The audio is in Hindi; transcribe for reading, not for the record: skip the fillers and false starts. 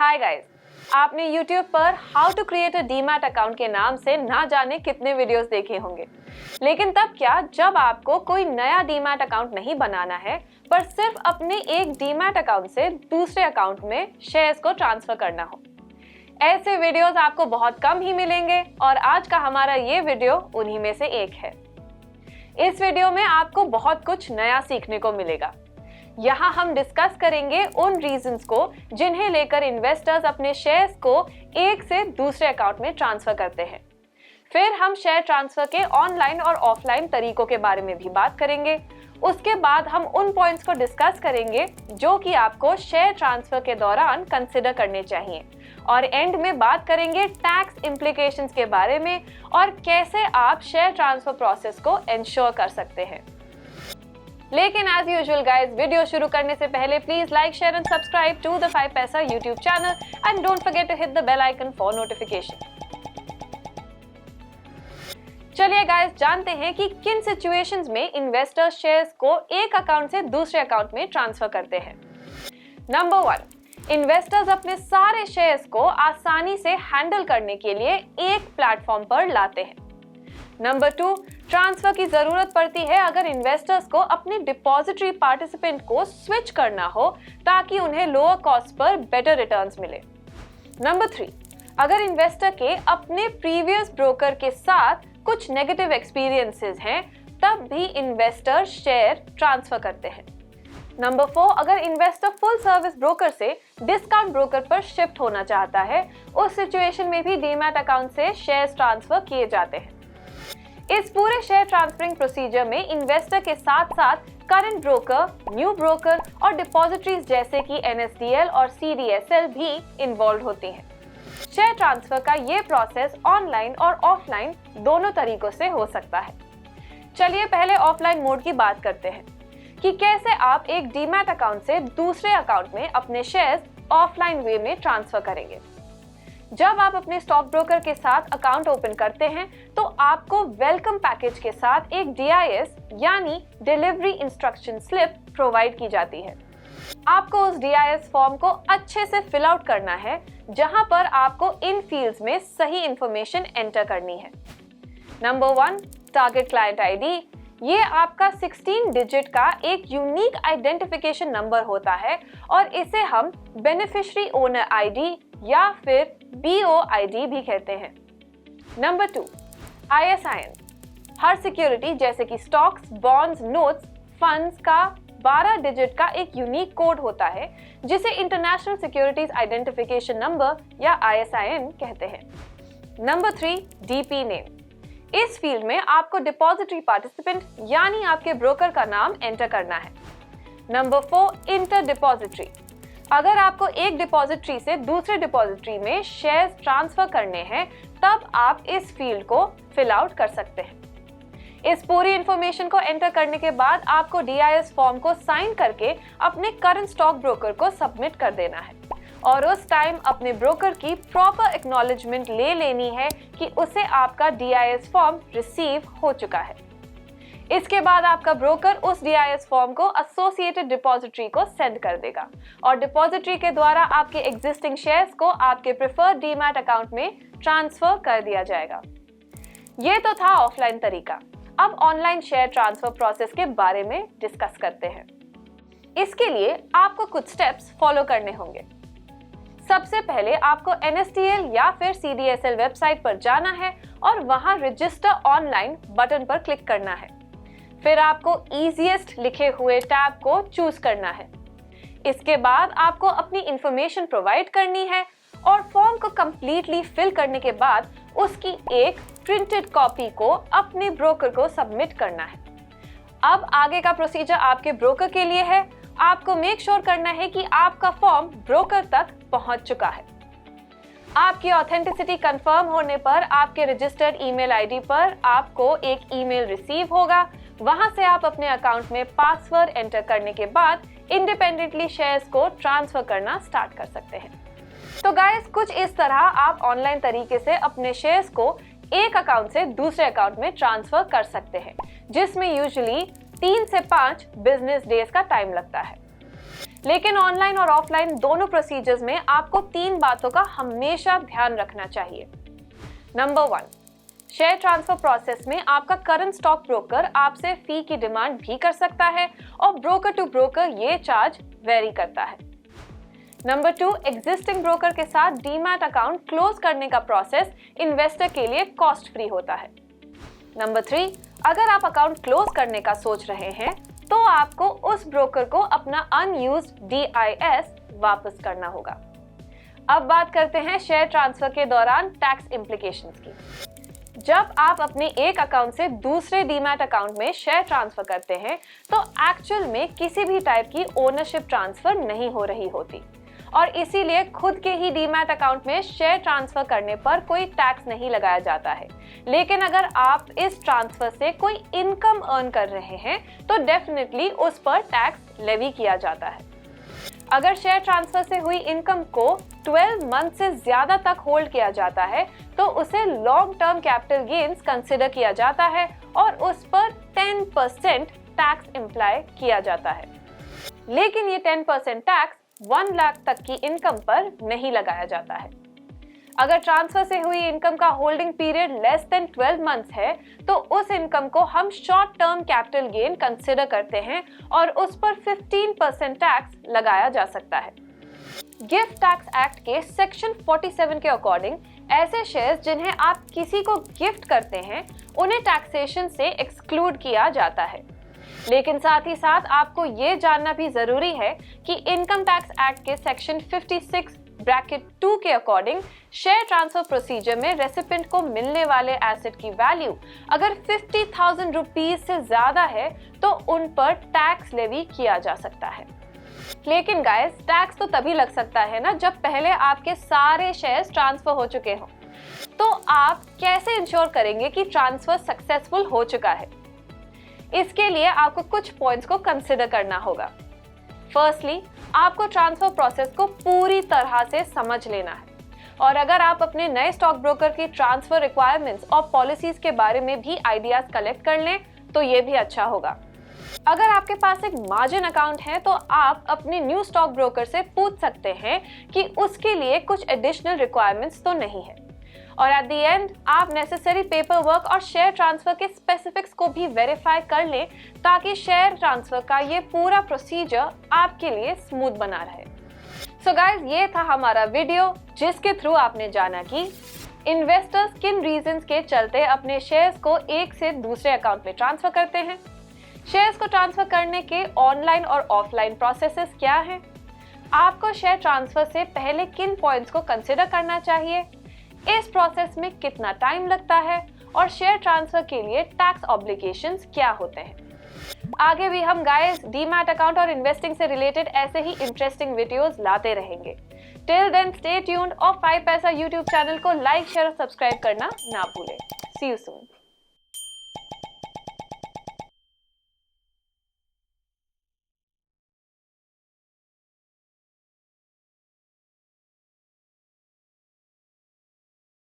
हाय गाइस, आपने YouTube पर how to create a demat account के नाम से ना जाने कितने वीडियोस देखे होंगे। लेकिन तब क्या जब आपको कोई नया डीमैट अकाउंट नहीं बनाना है पर सिर्फ अपने एक डीमैट अकाउंट से दूसरे अकाउंट में शेयर्स को ट्रांसफर करना हो। ऐसे वीडियोस आपको बहुत कम ही मिलेंगे और आज का हमारा ये वीडियो उन्हीं में से एक है। इस वीडियो में आपको बहुत कुछ नया सीखने को मिलेगा। यहाँ हम डिस्कस करेंगे उन रीजंस को जिन्हें लेकर इन्वेस्टर्स अपने शेयर्स को एक से दूसरे अकाउंट में ट्रांसफर करते हैं। फिर हम शेयर ट्रांसफर के ऑनलाइन और ऑफलाइन तरीकों के बारे में भी बात करेंगे। उसके बाद हम उन पॉइंट्स को डिस्कस करेंगे जो कि आपको शेयर ट्रांसफर के दौरान कंसिडर करने चाहिए और एंड में बात करेंगे टैक्स इम्प्लीकेशंस के बारे में और कैसे आप शेयर ट्रांसफर प्रोसेस को एंश्योर कर सकते हैं। लेकिन एज यूजुअल गाइस, वीडियो शुरू करने से पहले please like, share and subscribe to the 5 पैसा YouTube channel and don't forget to hit the bell icon for notification. चलिए गाइस, जानते हैं कि किन सिचुएशंस में इन्वेस्टर शेयर्स को एक अकाउंट से दूसरे अकाउंट में ट्रांसफर करते हैं। नंबर 1, इन्वेस्टर्स अपने सारे शेयर्स को आसानी से हैंडल करने के लिए एक प्लेटफॉर्म पर लाते हैं। नंबर 2, ट्रांसफर की जरूरत पड़ती है अगर इन्वेस्टर्स को अपने डिपॉजिटरी पार्टिसिपेंट को स्विच करना हो ताकि उन्हें lower cost per better returns मिले। नंबर 3, अगर इन्वेस्टर के अपने प्रीवियस ब्रोकर के साथ कुछ नेगेटिव एक्सपीरियंसेस हैं तब भी इन्वेस्टर शेयर ट्रांसफर करते हैं। नंबर 4, अगर इन्वेस्टर फुल सर्विस ब्रोकर से डिस्काउंट ब्रोकर पर शिफ्ट होना चाहता है, उस सिचुएशन में भी डीमैट अकाउंट से शेयर्स ट्रांसफर किए जाते हैं। इस पूरे शेयर ट्रांसफरिंग प्रोसीजर में इन्वेस्टर के साथ साथ करंट ब्रोकर, न्यू ब्रोकर और डिपॉजिटरीज जैसे कि NSDL और CDSL भी इन्वॉल्व होती हैं। शेयर ट्रांसफर का ये प्रोसेस ऑनलाइन और ऑफलाइन दोनों तरीकों से हो सकता है। चलिए पहले ऑफलाइन मोड की बात करते हैं कि कैसे आप एक डीमैट अकाउंट से दूसरे अकाउंट में अपने शेयर्स ऑफलाइन वे में ट्रांसफर करेंगे। जब आप अपने स्टॉक ब्रोकर के साथ अकाउंट ओपन करते हैं तो आपको वेलकम पैकेज के साथ एक DIS यानी डिलीवरी इंस्ट्रक्शन स्लिप प्रोवाइड की जाती है। आपको उस DIS फॉर्म को अच्छे से फिल आउट करना है जहां पर आपको इन फील्ड्स में सही इंफॉर्मेशन एंटर करनी है। Number 1, target client ID। ये आपका 16 डिजिट का एक यूनिक आइडेंटिफिकेशन नंबर होता है और इसे हम बेनिफिशियरी ओनर ID या फिर BOID भी कहते हैं। Number 2, ISIN। हर सिक्योरिटी जैसे कि स्टॉक्स, बॉन्ड्स, नोट्स, फंड्स का 12 डिजिट का एक यूनिक कोड होता है जिसे इंटरनेशनल सिक्योरिटीज आइडेंटिफिकेशन नंबर या ISIN कहते हैं। Number 3, DP name. इस फील्ड में आपको डिपॉजिटरी पार्टिसिपेंट यानी आपके ब्रोकर का नाम एंटर करना है। Number 4, inter depository. अगर आपको एक डिपॉजिटरी से दूसरे डिपॉजिटरी में शेयर्स ट्रांसफर करने हैं तब आप इस फील्ड को फिल आउट कर सकते हैं। इस पूरी इंफॉर्मेशन को एंटर करने के बाद आपको DIS फॉर्म को साइन करके अपने करंट स्टॉक ब्रोकर को सबमिट कर देना है और उस टाइम अपने ब्रोकर की प्रॉपर एक्नॉलेजमेंट ले लेनी है कि उसे आपका DIS फॉर्म रिसीव हो चुका है। इसके बाद आपका ब्रोकर उस DIS फॉर्म को एसोसिएटेड डिपॉजिटरी को सेंड कर देगा और डिपॉजिटरी के द्वारा आपके एग्जिस्टिंग शेयर्स को आपके प्रेफर्ड डीमैट अकाउंट में ट्रांसफर कर दिया जाएगा। ये तो था ऑफलाइन तरीका। अब ऑनलाइन शेयर ट्रांसफर प्रोसेस के बारे में डिस्कस करते हैं। इसके लिए आपको कुछ स्टेप्स फॉलो करने होंगे। सबसे पहले आपको NSDL या फिर CDSL वेबसाइट पर जाना है और वहां रजिस्टर ऑनलाइन बटन पर क्लिक करना है। फिर आपको ईजीएस्ट लिखे हुए टैब को चूज करना है। इसके बाद आपको अपनी इंफॉर्मेशन प्रोवाइड करनी है और फॉर्म को कंप्लीटली फिल करने के बाद उसकी एक प्रिंटेड कॉपी को अपने ब्रोकर को सबमिट करना है। अब आगे का प्रोसीजर आपके ब्रोकर के लिए है। आपको मेक श्योर करना है कि आपका फॉर्म ब्रोकर तक पहुंच चुका है। आपकी ऑथेंटिसिटी कंफर्म होने पर आपके रजिस्टर्ड ईमेल आईडी पर आपको एक ईमेल रिसीव होगा। वहां से आप अपने अकाउंट में पासवर्ड एंटर करने के बाद इंडिपेंडेंटली शेयर्स को ट्रांसफर करना स्टार्ट कर सकते हैं। तो गाइस, कुछ इस तरह आप ऑनलाइन तरीके से अपने शेयर्स को एक अकाउंट से दूसरे अकाउंट में ट्रांसफर कर सकते हैं, जिसमें यूजुअली 3 से 5 बिजनेस डेज का टाइम लगता है। लेकिन ऑनलाइन और ऑफलाइन दोनों प्रोसीजर्स में आपको 3 बातों का हमेशा ध्यान रखना चाहिए। नंबर 1, शेयर ट्रांसफर प्रोसेस में आपका करंट स्टॉक ब्रोकर आपसे फी की डिमांड भी कर सकता है और ब्रोकर टू ब्रोकर ये चार्ज वेरी करता है। नंबर 2, एग्जिस्टिंग ब्रोकर के साथ डीमैट अकाउंट क्लोज करने का प्रोसेस इन्वेस्टर के लिए कॉस्ट फ्री होता है। नंबर 3, अगर आप अकाउंट क्लोज करने का सोच रहे हैं तो आपको उस ब्रोकर को अपना अनयूज्ड DIS वापस करना होगा। अब बात करते हैं शेयर ट्रांसफर के दौरान टैक्स इम्प्लीकेशंस की। जब आप अपने एक अकाउंट से दूसरे डीमैट अकाउंट में शेयर ट्रांसफर करते हैं तो एक्चुअल में किसी भी टाइप की ओनरशिप ट्रांसफर नहीं हो रही होती और इसीलिए खुद के ही डीमैट अकाउंट में शेयर ट्रांसफर करने पर कोई टैक्स नहीं लगाया जाता है। लेकिन अगर आप इस ट्रांसफर से कोई इनकम अर्न कर रहे हैं तो डेफिनेटली उस पर टैक्स लेवी किया जाता है। अगर शेयर ट्रांसफर से हुई इनकम को 12 मंथ से ज्यादा तक होल्ड किया जाता है तो उसे long term capital gains consider किया जाता है और उस पर 10% टैक्स इम्प्लाई किया जाता है। लेकिन ये 10% टैक्स 1 लाख तक की इनकम पर नहीं लगाया जाता है। अगर ट्रांसफर से हुई इनकम का holding period less than 12 months है तो उस इनकम को हम short term capital gain consider करते हैं और उस पर 15% टैक्स लगाया जा सकता है। गिफ्ट टैक्स एक्ट के सेक्शन 47 के अकॉर्डिंग ऐसे शेयर्स जिन्हें आप किसी को गिफ्ट करते हैं उन्हें टैक्सेशन से एक्सक्लूड किया जाता है। लेकिन साथ ही साथ आपको ये जानना भी जरूरी है कि इनकम टैक्स एक्ट के सेक्शन 56(2) के अकॉर्डिंग शेयर ट्रांसफर प्रोसीजर में रेसिपिएंट को मिलने वाले एसेट की वैल्यू अगर 50,000 रुपीज से ज्यादा है तो उन पर टैक्स लेवी किया जा सकता है। लेकिन गाइस, टैक्स तो तभी लग सकता है ना जब पहले आपके सारे शेयर्स ट्रांसफर हो चुके हों। तो आप कैसे इंश्योर करेंगे कि ट्रांसफर सक्सेसफुल हो चुका है? इसके लिए आपको कुछ पॉइंट्स को कंसिडर करना होगा। फर्स्टली, आपको ट्रांसफर प्रोसेस को पूरी तरह से समझ लेना है और अगर आप अपने नए स्टॉक ब्रोकर की ट्रांसफर रिक्वायरमेंट्स और पॉलिसीज के बारे में भी आइडियाज कलेक्ट कर लें तो ये भी अच्छा होगा। अगर आपके पास एक मार्जिन अकाउंट है तो आप अपने न्यू स्टॉक ब्रोकर से पूछ सकते हैं कि उसके लिए कुछ एडिशनल रिक्वायरमेंट्स तो नहीं है। और एट द एंड आप नेसेसरी पेपर वर्क और शेयर ट्रांसफर के स्पेसिफिक्स को भी वेरीफाई कर लें ताकि शेयर ट्रांसफर का ये पूरा प्रोसीजर आपके लिए स्मूथ बना रहे। सो गाइस, ये था हमारा वीडियो जिसके थ्रू आपने जाना कि इन्वेस्टर्स किन रीजंस के चलते अपने शेयर्स को एक से दूसरे अकाउंट में ट्रांसफर करते हैं, शेयर्स को ट्रांसफर करने के ऑनलाइन और ऑफलाइन प्रोसेसेस क्या हैं, आपको शेयर ट्रांसफर से पहले किन पॉइंट्स को कंसिडर करना चाहिए, इस प्रोसेस में कितना टाइम लगता है और शेयर ट्रांसफर के लिए टैक्स ऑब्लिगेशंस क्या होते हैं। आगे भी हम गाइस डीमैट अकाउंट और इन्वेस्टिंग से रिलेटेड ऐसे ही इंटरेस्टिंग वीडियोस लाते रहेंगे। टिल देन स्टे ट्यून्ड और 5 पैसा यूट्यूब चैनल को लाइक, शेयर और सब्सक्राइब करना ना भूलें। सी यू सून।